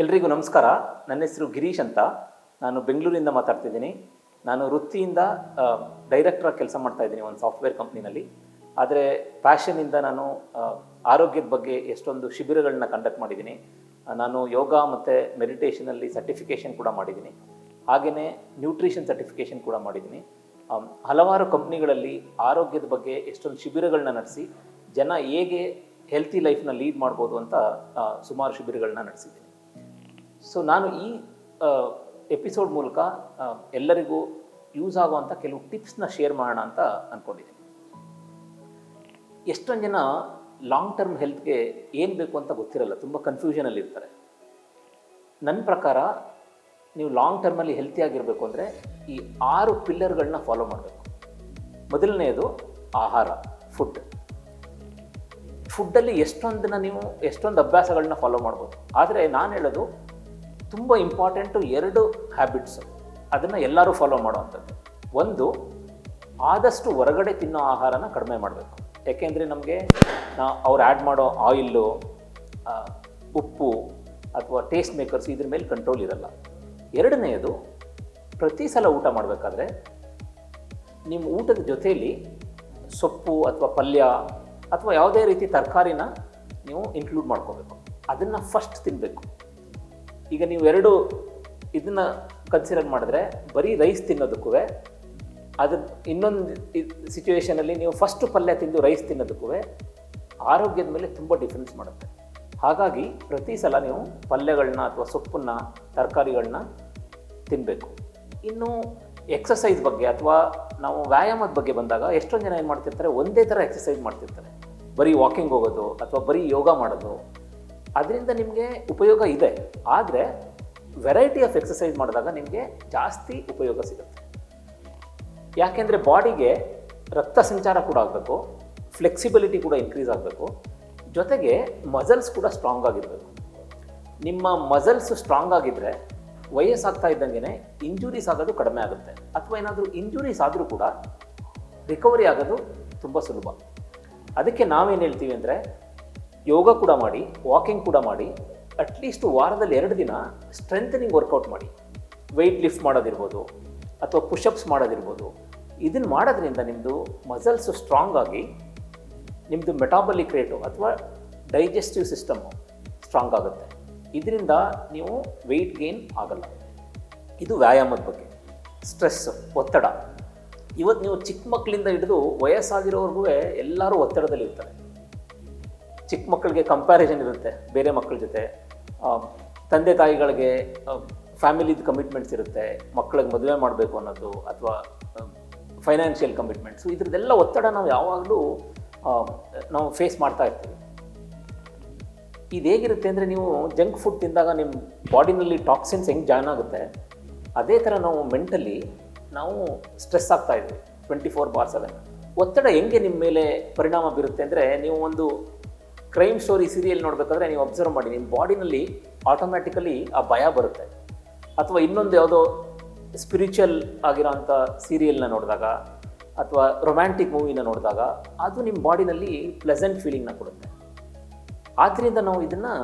ಎಲ್ರಿಗೂ ನಮಸ್ಕಾರ. ನನ್ನ ಹೆಸರು ಗಿರೀಶ್ ಅಂತ. ನಾನು ಬೆಂಗಳೂರಿಂದ ಮಾತಾಡ್ತಿದ್ದೀನಿ. ನಾನು ವೃತ್ತಿಯಿಂದ ಡೈರೆಕ್ಟ್ರಾಗಿ ಕೆಲಸ ಮಾಡ್ತಾಯಿದ್ದೀನಿ ಒಂದು ಸಾಫ್ಟ್ವೇರ್ ಕಂಪ್ನಿನಲ್ಲಿ. ಆದರೆ ಪ್ಯಾಷನಿಂದ ನಾನು ಆರೋಗ್ಯದ ಬಗ್ಗೆ ಎಷ್ಟೊಂದು ಶಿಬಿರಗಳನ್ನ ಕಂಡಕ್ಟ್ ಮಾಡಿದ್ದೀನಿ. ನಾನು ಯೋಗ ಮತ್ತು ಮೆಡಿಟೇಷನಲ್ಲಿ ಸರ್ಟಿಫಿಕೇಷನ್ ಕೂಡ ಮಾಡಿದ್ದೀನಿ. ಹಾಗೆಯೇ ನ್ಯೂಟ್ರಿಷನ್ ಸರ್ಟಿಫಿಕೇಷನ್ ಕೂಡ ಮಾಡಿದ್ದೀನಿ. ಹಲವಾರು ಕಂಪ್ನಿಗಳಲ್ಲಿ ಆರೋಗ್ಯದ ಬಗ್ಗೆ ಎಷ್ಟೊಂದು ಶಿಬಿರಗಳನ್ನ ನಡೆಸಿ ಜನ ಹೇಗೆ ಹೆಲ್ತಿ ಲೈಫ್ನ ಲೀಡ್ ಮಾಡ್ಬೋದು ಅಂತ ಸುಮಾರು ಶಿಬಿರಗಳನ್ನ ನಡೆಸಿದ್ದೀನಿ. ಸೊ ನಾನು ಈ ಎಪಿಸೋಡ್ ಮೂಲಕ ಎಲ್ಲರಿಗೂ ಯೂಸ್ ಆಗುವಂಥ ಕೆಲವು ಟಿಪ್ಸ್ನ ಶೇರ್ ಮಾಡೋಣ ಅಂತ ಅಂದ್ಕೊಂಡಿದ್ದೀನಿ. ಎಷ್ಟೊಂದು ಜನ ಲಾಂಗ್ ಟರ್ಮ್ ಹೆಲ್ತ್ಗೆ ಏನು ಬೇಕು ಅಂತ ಗೊತ್ತಿರಲ್ಲ, ತುಂಬ ಕನ್ಫ್ಯೂಷನಲ್ಲಿ ಇರ್ತಾರೆ. ನನ್ನ ಪ್ರಕಾರ ನೀವು ಲಾಂಗ್ ಟರ್ಮಲ್ಲಿ ಹೆಲ್ತಿಯಾಗಿರಬೇಕು ಅಂದರೆ ಈ 6 ಪಿಲ್ಲರ್ಗಳನ್ನ ಫಾಲೋ ಮಾಡಬೇಕು. ಮೊದಲನೆಯದು ಆಹಾರ, ಫುಡ್ಡಲ್ಲಿ ಎಷ್ಟೊಂದು ಅಭ್ಯಾಸಗಳನ್ನ ಫಾಲೋ ಮಾಡ್ಬೋದು. ಆದರೆ ನಾನು ಹೇಳೋದು ತುಂಬ ಇಂಪಾರ್ಟೆಂಟು 2 ಹ್ಯಾಬಿಟ್ಸು, ಅದನ್ನು ಎಲ್ಲರೂ ಫಾಲೋ ಮಾಡೋವಂಥದ್ದು. ಒಂದು, ಆದಷ್ಟು ಹೊರಗಡೆ ತಿನ್ನೋ ಆಹಾರನ ಕಡಿಮೆ ಮಾಡಬೇಕು. ಯಾಕೆಂದರೆ ನಮಗೆ ಅವ್ರು ಆ್ಯಡ್ ಮಾಡೋ ಆಯಿಲ್ಲು, ಉಪ್ಪು ಅಥವಾ ಟೇಸ್ಟ್ ಮೇಕರ್ಸ್ ಇದ್ರ ಮೇಲೆ ಕಂಟ್ರೋಲ್ ಇರಲ್ಲ. ಎರಡನೆಯದು, ಪ್ರತಿ ಸಲ ಊಟ ಮಾಡಬೇಕಾದ್ರೆ ನಿಮ್ಮ ಊಟದ ಜೊತೆಯಲ್ಲಿ ಸೊಪ್ಪು ಅಥವಾ ಪಲ್ಯ ಅಥವಾ ಯಾವುದೇ ರೀತಿ ತರಕಾರಿನ ನೀವು ಇನ್ಕ್ಲೂಡ್ ಮಾಡ್ಕೋಬೇಕು. ಅದನ್ನು ಫಸ್ಟ್ ತಿನ್ನಬೇಕು. ಈಗ ನೀವು ಇದನ್ನು ಕನ್ಸಿಡರ್ ಮಾಡಿದ್ರೆ ಬರೀ ರೈಸ್ ತಿನ್ನೋದಕ್ಕೂ, ಅದು ಇನ್ನೊಂದು ಸಿಚುವೇಷನಲ್ಲಿ ನೀವು ಫಸ್ಟ್ ಪಲ್ಯ ತಿಂದು ರೈಸ್ ತಿನ್ನೋದಕ್ಕೂ ಆರೋಗ್ಯದ ಮೇಲೆ ತುಂಬ ಡಿಫ್ರೆನ್ಸ್ ಮಾಡುತ್ತೆ. ಹಾಗಾಗಿ ಪ್ರತಿ ಸಲ ನೀವು ಪಲ್ಯಗಳನ್ನ ಅಥವಾ ಸೊಪ್ಪನ್ನು, ತರಕಾರಿಗಳನ್ನ ತಿನ್ನಬೇಕು. ಇನ್ನು ಎಕ್ಸಸೈಸ್ ಬಗ್ಗೆ ಅಥವಾ ನಾವು ವ್ಯಾಯಾಮದ ಬಗ್ಗೆ ಬಂದಾಗ ಎಷ್ಟೊಂದು ಜನ ಏನು ಮಾಡ್ತಿರ್ತಾರೆ, ಒಂದೇ ಥರ ಎಕ್ಸಸೈಸ್ ಮಾಡ್ತಿರ್ತಾರೆ. ಬರೀ ವಾಕಿಂಗ್ ಹೋಗೋದು ಅಥವಾ ಬರೀ ಯೋಗ ಮಾಡೋದು. ಅದರಿಂದ ನಿಮಗೆ ಉಪಯೋಗ ಇದೆ, ಆದರೆ ವೆರೈಟಿ ಆಫ್ ಎಕ್ಸಸೈಸ್ ಮಾಡಿದಾಗ ನಿಮಗೆ ಜಾಸ್ತಿ ಉಪಯೋಗ ಸಿಗುತ್ತೆ. ಯಾಕೆಂದರೆ ಬಾಡಿಗೆ ರಕ್ತ ಸಂಚಾರ ಕೂಡ ಆಗಬೇಕು, ಫ್ಲೆಕ್ಸಿಬಿಲಿಟಿ ಕೂಡ ಇನ್ಕ್ರೀಸ್ ಆಗಬೇಕು, ಜೊತೆಗೆ ಮಸಲ್ಸ್ ಕೂಡ ಸ್ಟ್ರಾಂಗ್ ಆಗಿರಬೇಕು. ನಿಮ್ಮ ಮಸಲ್ಸ್ ಸ್ಟ್ರಾಂಗ್ ಆಗಿದ್ದರೆ ವಯಸ್ಸಾಗ್ತಾ ಇದ್ದಂಗೆ ಇಂಜುರೀಸ್ ಆಗೋದು ಕಡಿಮೆ ಆಗುತ್ತೆ. ಅಥವಾ ಏನಾದರೂ ಇಂಜುರೀಸ್ ಆದರೂ ಕೂಡ ರಿಕವರಿ ಆಗೋದು ತುಂಬ ಸುಲಭ. ಅದಕ್ಕೆ ನಾವೇನು ಹೇಳ್ತೀವಿ ಅಂದರೆ, ಯೋಗ ಕೂಡ ಮಾಡಿ, ವಾಕಿಂಗ್ ಕೂಡ ಮಾಡಿ, ಅಟ್ಲೀಸ್ಟ್ ವಾರದಲ್ಲಿ 2 ದಿನ ಸ್ಟ್ರೆಂಥನಿಂಗ್ ವರ್ಕೌಟ್ ಮಾಡಿ. ವೆಯ್ಟ್ ಲಿಫ್ಟ್ ಮಾಡೋದಿರ್ಬೋದು ಅಥವಾ ಪುಷಪ್ಸ್ ಮಾಡೋದಿರ್ಬೋದು. ಇದನ್ನು ಮಾಡೋದ್ರಿಂದ ನಿಮ್ಮದು ಮಸಲ್ಸು ಸ್ಟ್ರಾಂಗ್ ಆಗಿ ನಿಮ್ಮದು ಮೆಟಾಬಲಿಕ್ ರೇಟು ಅಥವಾ ಡೈಜೆಸ್ಟಿವ್ ಸಿಸ್ಟಮ್ಮು ಸ್ಟ್ರಾಂಗ್ ಆಗುತ್ತೆ. ಇದರಿಂದ ನೀವು ವೆಯ್ಟ್ ಗೇನ್ ಆಗಲ್ಲ. ಇದು ವ್ಯಾಯಾಮದ ಬಗ್ಗೆ. ಸ್ಟ್ರೆಸ್, ಒತ್ತಡ. ಇವತ್ತು ನೀವು ಚಿಕ್ಕ ಮಕ್ಕಳಿಂದ ಹಿಡಿದು ವಯಸ್ಸಾಗಿರೋರ್ಗೂ ಎಲ್ಲರೂ ಒತ್ತಡದಲ್ಲಿ ಇರ್ತಾರೆ. ಚಿಕ್ಕ ಮಕ್ಕಳಿಗೆ ಕಂಪ್ಯಾರಿಸನ್ ಇರುತ್ತೆ ಬೇರೆ ಮಕ್ಕಳ ಜೊತೆ. ತಂದೆ ತಾಯಿಗಳಿಗೆ ಫ್ಯಾಮಿಲಿದು ಕಮಿಟ್ಮೆಂಟ್ಸ್ ಇರುತ್ತೆ, ಮಕ್ಕಳಿಗೆ ಮದುವೆ ಮಾಡಬೇಕು ಅನ್ನೋದು ಅಥವಾ ಫೈನಾನ್ಷಿಯಲ್ ಕಮಿಟ್ಮೆಂಟ್ಸು. ಇದ್ರದ್ದೆಲ್ಲ ಒತ್ತಡ ನಾವು ಯಾವಾಗಲೂ ನಾವು ಫೇಸ್ ಮಾಡ್ತಾ ಇರ್ತೀವಿ. ಇದು ಹೇಗಿರುತ್ತೆ ಅಂದರೆ, ನೀವು ಜಂಕ್ ಫುಡ್ ತಿಂದಾಗ ನಿಮ್ಮ ಬಾಡಿನಲ್ಲಿ ಟಾಕ್ಸಿನ್ಸ್ ಹೆಂಗೆ ಜಾಯ್ನ್ ಆಗುತ್ತೆ, ಅದೇ ಥರ ನಾವು ಮೆಂಟಲಿ ನಾವು ಸ್ಟ್ರೆಸ್ ಆಗ್ತಾ ಇದ್ವಿ 24/7. ಒತ್ತಡ ಹೆಂಗೆ ನಿಮ್ಮ ಮೇಲೆ ಪರಿಣಾಮ ಬೀರುತ್ತೆ ಅಂದರೆ, ನೀವು ಒಂದು ಕ್ರೈಮ್ ಸ್ಟೋರಿ ಸೀರಿಯಲ್ ನೋಡಬೇಕಾದ್ರೆ ನೀವು ಅಬ್ಸರ್ವ್ ಮಾಡಿ, ನಿಮ್ಮ ಬಾಡಿನಲ್ಲಿ ಆಟೋಮ್ಯಾಟಿಕಲಿ ಆ ಭಯ ಬರುತ್ತೆ. ಅಥವಾ ಇನ್ನೊಂದು ಯಾವುದೋ ಸ್ಪಿರಿಚುವಲ್ ಆಗಿರೋಂಥ ಸೀರಿಯಲ್ನ ನೋಡಿದಾಗ ಅಥವಾ ರೊಮ್ಯಾಂಟಿಕ್ ಮೂವಿನ ನೋಡಿದಾಗ ಅದು ನಿಮ್ಮ ಬಾಡಿನಲ್ಲಿ ಪ್ಲೆಸೆಂಟ್ ಫೀಲಿಂಗ್ನ ಕೊಡುತ್ತೆ. ಆದ್ದರಿಂದ ನಾವು ಇದನ್ನು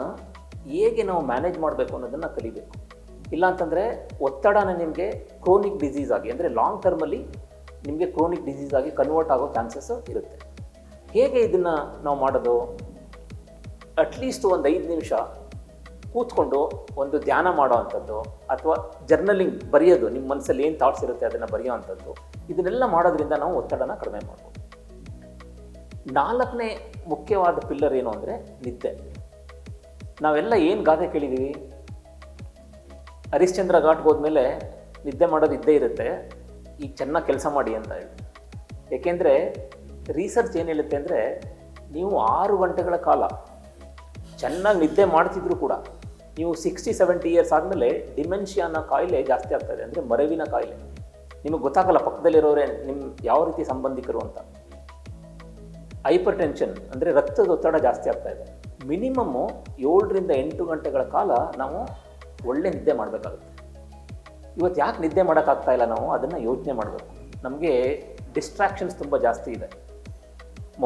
ಹೇಗೆ ನಾವು ಮ್ಯಾನೇಜ್ ಮಾಡಬೇಕು ಅನ್ನೋದನ್ನು ಕಲಿಬೇಕು. ಇಲ್ಲಾಂತಂದರೆ ಒತ್ತಡನ ನಿಮಗೆ ಕ್ರೋನಿಕ್ ಡಿಸೀಸ್ ಆಗಿ, ಅಂದರೆ ಲಾಂಗ್ ಟರ್ಮಲ್ಲಿ ನಿಮಗೆ ಕ್ರೋನಿಕ್ ಡಿಸೀಸ್ ಆಗಿ ಕನ್ವರ್ಟ್ ಆಗೋ ಚಾನ್ಸಸ್ ಇರುತ್ತೆ. ಹೇಗೆ ಇದನ್ನು ನಾವು ಮಾಡೋದು? ಅಟ್ಲೀಸ್ಟ್ ಒಂದು 5 ನಿಮಿಷ ಕೂತ್ಕೊಂಡು ಒಂದು ಧ್ಯಾನ ಮಾಡೋ ಅಂಥದ್ದು ಅಥವಾ ಜರ್ನಲಿಂಗ್ ಬರೆಯೋದು, ನಿಮ್ಮ ಮನಸ್ಸಲ್ಲಿ ಏನು ಥಾಟ್ಸ್ ಇರುತ್ತೆ ಅದನ್ನು ಬರೆಯೋ ಅಂಥದ್ದು. ಇದನ್ನೆಲ್ಲ ಮಾಡೋದ್ರಿಂದ ನಾವು ಒತ್ತಡನ ಕಡಿಮೆ ಮಾಡ್ಬೋದು. 4ನೇ ಮುಖ್ಯವಾದ ಪಿಲ್ಲರ್ ಏನು ಅಂದರೆ ನಿದ್ದೆ. ನಾವೆಲ್ಲ ಏನು ಗಾದೆ ಕೇಳಿದ್ದೀವಿ, ಹರಿಶ್ಚಂದ್ರ ಘಾಟ್ಗೆ ಹೋದ್ಮೇಲೆ ನಿದ್ದೆ ಮಾಡೋದು ಇದ್ದೇ ಇರುತ್ತೆ, ಈಗ ಚೆನ್ನಾಗಿ ಕೆಲಸ ಮಾಡಿ ಅಂತ ಹೇಳಿ. ಏಕೆಂದರೆ ರಿಸರ್ಚ್ ಏನು ಹೇಳುತ್ತೆ ಅಂದರೆ, ನೀವು 6 ಗಂಟೆಗಳ ಕಾಲ ಚೆನ್ನಾಗಿ ನಿದ್ದೆ ಮಾಡ್ತಿದ್ರು ಕೂಡ ನೀವು 60-70 ಇಯರ್ಸ್ ಆದಮೇಲೆ ಡಿಮೆನ್ಷಿಯಾ ಅನ್ನೋ ಕಾಯಿಲೆ ಜಾಸ್ತಿ ಆಗ್ತಾಯಿದೆ. ಅಂದರೆ ಮರೆವಿನ ಕಾಯಿಲೆ. ನಿಮಗೆ ಗೊತ್ತಾಗಲ್ಲ ಪಕ್ಕದಲ್ಲಿರೋರೇ ನಿಮ್ಮ ಯಾವ ರೀತಿ ಸಂಬಂಧಿಕರು ಅಂತ. ಹೈಪರ್ ಟೆನ್ಷನ್ ಅಂದರೆ ರಕ್ತದ ಒತ್ತಡ ಜಾಸ್ತಿ ಆಗ್ತಾಯಿದೆ. ಮಿನಿಮಮ್ಮು 7ರಿಂದ 8 ಗಂಟೆಗಳ ಕಾಲ ನಾವು ಒಳ್ಳೆ ನಿದ್ದೆ ಮಾಡಬೇಕಾಗುತ್ತೆ. ಇವತ್ತು ಯಾಕೆ ನಿದ್ದೆ ಮಾಡೋಕ್ಕಾಗ್ತಾಯಿಲ್ಲ ನಾವು ಅದನ್ನು ಯೋಚನೆ ಮಾಡಬೇಕು. ನಮಗೆ ಡಿಸ್ಟ್ರಾಕ್ಷನ್ಸ್ ತುಂಬ ಜಾಸ್ತಿ ಇದೆ.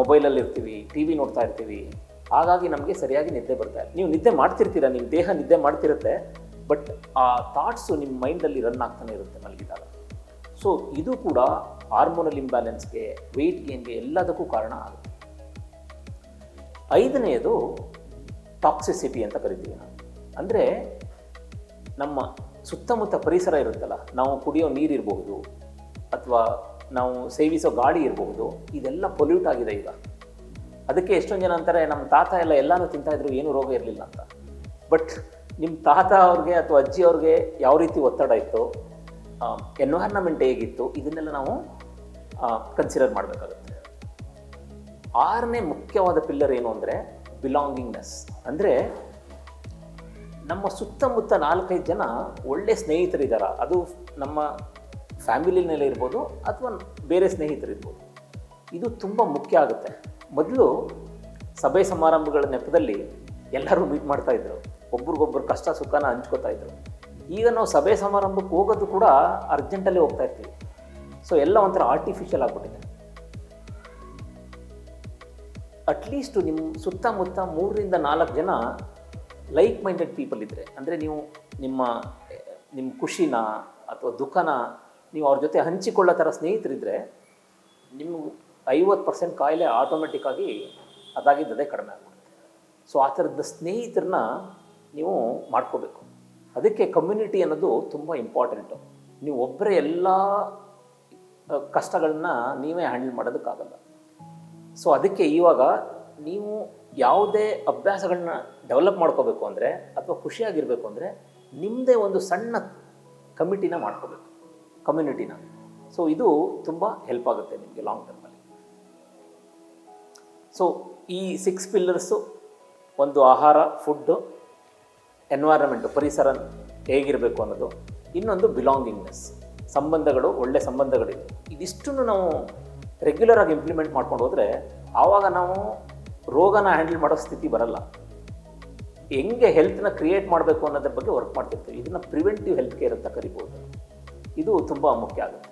ಮೊಬೈಲಲ್ಲಿ ಇರ್ತೀವಿ, ಟಿ ವಿ ನೋಡ್ತಾ ಇರ್ತೀವಿ, ಹಾಗಾಗಿ ನಮಗೆ ಸರಿಯಾಗಿ ನಿದ್ದೆ ಬರ್ತಾ ಇಲ್ಲ. ನೀವು ನಿದ್ದೆ ಮಾಡ್ತಿರ್ತೀರ, ನಿಮ್ಮ ದೇಹ ನಿದ್ದೆ ಮಾಡ್ತಿರುತ್ತೆ, ಬಟ್ ಆ ಥಾಟ್ಸು ನಿಮ್ಮ ಮೈಂಡಲ್ಲಿ ರನ್ ಆಗ್ತಾನೆ ಇರುತ್ತೆ ಮಲಗಿದಾಗ. ಸೊ ಇದು ಕೂಡ ಹಾರ್ಮೋನಲ್ ಇಂಬ್ಯಾಲೆನ್ಸ್ಗೆ, ವೆಯ್ಟ್ ಗೇನ್ಗೆ ಎಲ್ಲದಕ್ಕೂ ಕಾರಣ ಆಗುತ್ತೆ. 5ನೇದು ಟಾಕ್ಸಿಸಿಟಿ ಅಂತ ಕರಿತೀವಿ ನಾವು. ಅಂದರೆ ನಮ್ಮ ಸುತ್ತಮುತ್ತ ಪರಿಸರ ಇರುತ್ತಲ್ಲ, ನಾವು ಕುಡಿಯೋ ನೀರಿರಬಹುದು ಅಥವಾ ನಾವು ಸೇವಿಸೋ ಗಾಳಿ ಇರಬಹುದು, ಇದೆಲ್ಲ ಪೊಲ್ಯೂಟ್ ಆಗಿದೆ ಈಗ. ಅದಕ್ಕೆ ಎಷ್ಟೊಂದು ಜನ ಅಂತಾರೆ ನಮ್ಮ ತಾತ ಎಲ್ಲನೂ ತಿಂತಾಯಿದ್ರು, ಏನೂ ರೋಗ ಇರಲಿಲ್ಲ ಅಂತ. ಬಟ್ ನಿಮ್ಮ ತಾತ ಅವ್ರಿಗೆ ಅಥವಾ ಅಜ್ಜಿ ಅವ್ರಿಗೆ ಯಾವ ರೀತಿ ಒತ್ತಡ ಇತ್ತು, ಎನ್ವೈರ್ನಮೆಂಟ್ ಹೇಗಿತ್ತು, ಇದನ್ನೆಲ್ಲ ನಾವು ಕನ್ಸಿಡರ್ ಮಾಡಬೇಕಾಗುತ್ತೆ. 6ನೇ ಮುಖ್ಯವಾದ ಪಿಲ್ಲರ್ ಏನು ಅಂದರೆ ಬಿಲಾಂಗಿಂಗ್ನೆಸ್. ಅಂದರೆ ನಮ್ಮ ಸುತ್ತಮುತ್ತ 4-5 ಜನ ಒಳ್ಳೆ ಸ್ನೇಹಿತರಿದ್ದಾರೆ. ಅದು ನಮ್ಮ ಫ್ಯಾಮಿಲಿನಲ್ಲಿ ಇರ್ಬೋದು ಅಥವಾ ಬೇರೆ ಸ್ನೇಹಿತರಿರ್ಬೋದು. ಇದು ತುಂಬ ಮುಖ್ಯ ಆಗುತ್ತೆ. ಮೊದಲು ಸಭೆ ಸಮಾರಂಭಗಳ ನೆಪದಲ್ಲಿ ಎಲ್ಲರೂ ಮೀಟ್ ಮಾಡ್ತಾಯಿದ್ರು, ಒಬ್ರಿಗೊಬ್ರು ಕಷ್ಟ ಸುಖನ ಹಂಚ್ಕೋತಾ ಇದ್ರು. ಈಗ ನಾವು ಸಭೆ ಸಮಾರಂಭಕ್ಕೆ ಹೋಗೋದು ಕೂಡ ಅರ್ಜೆಂಟಲ್ಲೇ ಹೋಗ್ತಾ ಇರ್ತೀವಿ. ಸೊ ಎಲ್ಲ ಒಂಥರ ಆರ್ಟಿಫಿಷಿಯಲ್ ಆಗಿಬಿಟ್ಟಿದೆ. ಅಟ್ಲೀಸ್ಟು ನಿಮ್ಮ ಸುತ್ತಮುತ್ತ 3-4 ಜನ ಲೈಕ್ ಮೈಂಡೆಡ್ ಪೀಪಲ್ ಇದ್ದರೆ, ಅಂದರೆ ನೀವು ನಿಮ್ಮ ಖುಷಿನ ಅಥವಾ ದುಃಖನ ನೀವು ಅವ್ರ ಜೊತೆ ಹಂಚಿಕೊಳ್ಳೋ ಥರ ಸ್ನೇಹಿತರಿದ್ದರೆ ನಿಮ್ಗೆ 50% ಕಾಯಿಲೆ ಆಟೋಮೆಟಿಕ್ಕಾಗಿ ಅದಾಗಿದ್ದದೇ ಕಡಿಮೆ ಆಗ್ಬಿಡುತ್ತೆ. ಸೊ ಆ ಥರದ ಸ್ನೇಹಿತರನ್ನ ನೀವು ಮಾಡ್ಕೋಬೇಕು. ಅದಕ್ಕೆ ಕಮ್ಯುನಿಟಿ ಅನ್ನೋದು ತುಂಬ ಇಂಪಾರ್ಟೆಂಟು. ನೀವು ಒಬ್ಬರೇ ಎಲ್ಲ ಕಷ್ಟಗಳನ್ನ ನೀವೇ ಹ್ಯಾಂಡಲ್ ಮಾಡೋದಕ್ಕಾಗಲ್ಲ. ಸೊ ಅದಕ್ಕೆ ಇವಾಗ ನೀವು ಯಾವುದೇ ಅಭ್ಯಾಸಗಳನ್ನ ಡೆವಲಪ್ ಮಾಡ್ಕೋಬೇಕು ಅಂದರೆ ಅಥವಾ ಖುಷಿಯಾಗಿರಬೇಕು ಅಂದರೆ ನಿಮ್ಮದೇ ಒಂದು ಸಣ್ಣ ಕಮಿಟಿನ ಮಾಡ್ಕೋಬೇಕು, ಕಮ್ಯುನಿಟಿನ. ಸೊ ಇದು ತುಂಬ ಹೆಲ್ಪ್ ಆಗುತ್ತೆ ನಿಮಗೆ ಲಾಂಗ್ ಟರ್ಮಲ್ಲಿ. ಸೊ ಈ 6 ಪಿಲ್ಲರ್ಸು, ಒಂದು ಆಹಾರ, ಫುಡ್ಡು, ಎನ್ವೈರನ್ಮೆಂಟು, ಪರಿಸರ ಹೇಗಿರಬೇಕು ಅನ್ನೋದು, ಇನ್ನೊಂದು ಬಿಲಾಂಗಿಂಗ್ನೆಸ್, ಸಂಬಂಧಗಳು, ಒಳ್ಳೆ ಸಂಬಂಧಗಳಿದೆ. ಇದಿಷ್ಟನ್ನು ನಾವು ರೆಗ್ಯುಲರಾಗಿ ಇಂಪ್ಲಿಮೆಂಟ್ ಮಾಡ್ಕೊಂಡು ಹೋದರೆ ಆವಾಗ ನಾವು ರೋಗನ ಹ್ಯಾಂಡಲ್ ಮಾಡೋ ಸ್ಥಿತಿ ಬರಲ್ಲ. ಹೆಂಗೆ ಹೆಲ್ತ್ನ ಕ್ರಿಯೇಟ್ ಮಾಡಬೇಕು ಅನ್ನೋದ್ರ ಬಗ್ಗೆ ವರ್ಕ್ ಮಾಡ್ತಿರ್ತೀವಿ. ಇದನ್ನು ಪ್ರಿವೆಂಟಿವ್ ಹೆಲ್ತ್ ಕೇರ್ ಅಂತ ಕರಿಬೋದು. ಇದು ತುಂಬ ಮುಖ್ಯ ಆಗುತ್ತೆ.